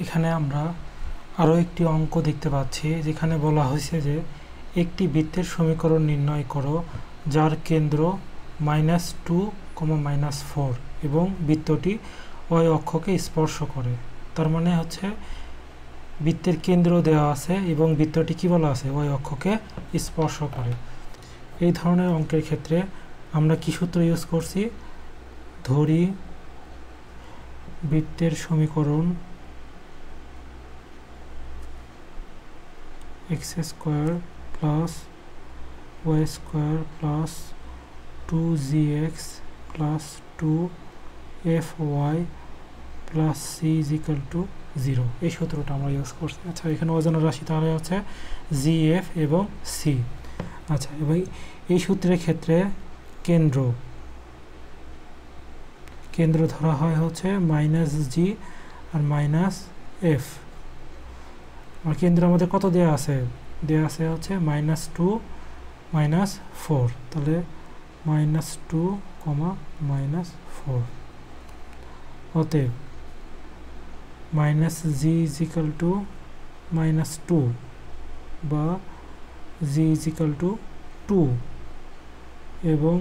এখানে আমরা আরও একটি অঙ্ক দেখতে পাচ্ছি, যেখানে বলা হয়েছে যে একটি বৃত্তের সমীকরণ নির্ণয় করো যার কেন্দ্র -2, -4 এবং বৃত্তটি ওই অক্ষকে স্পর্শ করে। তার মানে হচ্ছে বৃত্তের কেন্দ্র দেওয়া আছে এবং বৃত্তটি কি বলা আছে, ওই অক্ষকে স্পর্শ করে। এই ধরনের অঙ্কের ক্ষেত্রে আমরা কি সূত্র ইউজ করছি? ধরি বৃত্তের সমীকরণ x² + y² + 2gx + 2fy + c = 0। এই সূত্রটা আমরা ইউজ করছি। আচ্ছা, এখানে অজানা রাশি তাহলে হচ্ছে gf এবং c। আচ্ছা, এবং এই সূত্রের ক্ষেত্রে কেন্দ্র ধরা হয় হচ্ছে -g আর -f। আর কেন্দ্র আমাদের কত দেয়া আছে? দেয়া আছে হচ্ছে -2, -4। তাহলে -2, -4। অতএব -g = -2 বা g = 2 এবং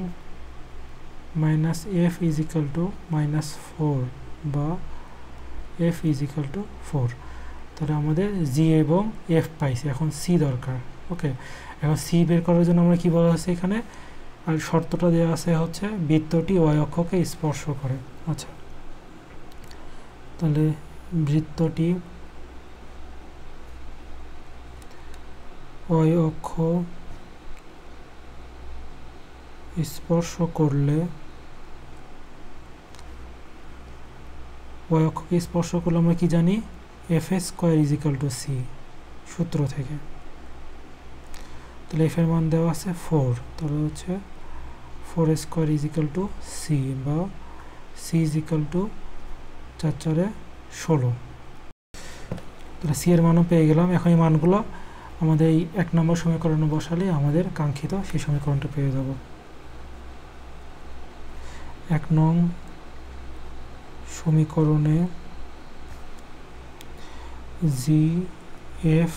-f = -4 বা f = 4। তাহলে আমাদের g এবং f পাইছি, এখন c দরকার। ওকে, এখন c বের করার জন্য আমরা কি বলা হয়েছে এখানে, আর শর্তটা দেওয়া আছে হচ্ছে বৃত্তটি y অক্ষকে স্পর্শ করে। আচ্ছা, তাহলে বৃত্তটি y অক্ষ স্পর্শ করলে, y অক্ষকে স্পর্শ করলে আমরা কি জানি, f² = c সূত্র থেকে। তাহলে f এর মান দেওয়া আছে 4, তাহলে হচ্ছে 4² = c বা c = 4×4 = 16। তাহলে c এর মানও পেয়ে গেলাম। এখন এই মানগুলো আমাদের এই 1 নম্বর সমীকরণে বসালে আমাদের কাঙ্ক্ষিত সেই সমীকরণটা পেয়ে যাব। 1 নং সমীকরণে gf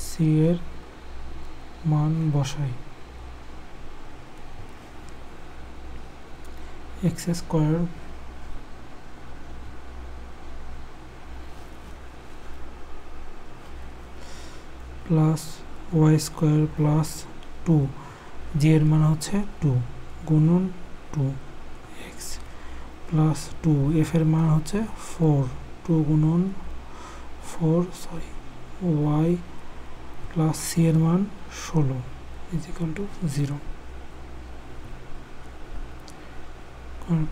c এর মান বসাই। x² + y² + 2, g এর মান হচ্ছে 2 গুণন 2x + 2, f এর মান হচ্ছে 4, 2 গুণন 4 y + c এর মান 16 = 0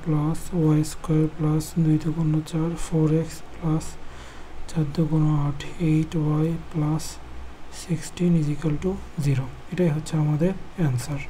প্লাস y² + 2 × 4 4x + 4 × 8 8y + 16 = 0। এটাই হচ্ছে আমাদের অ্যান্সার।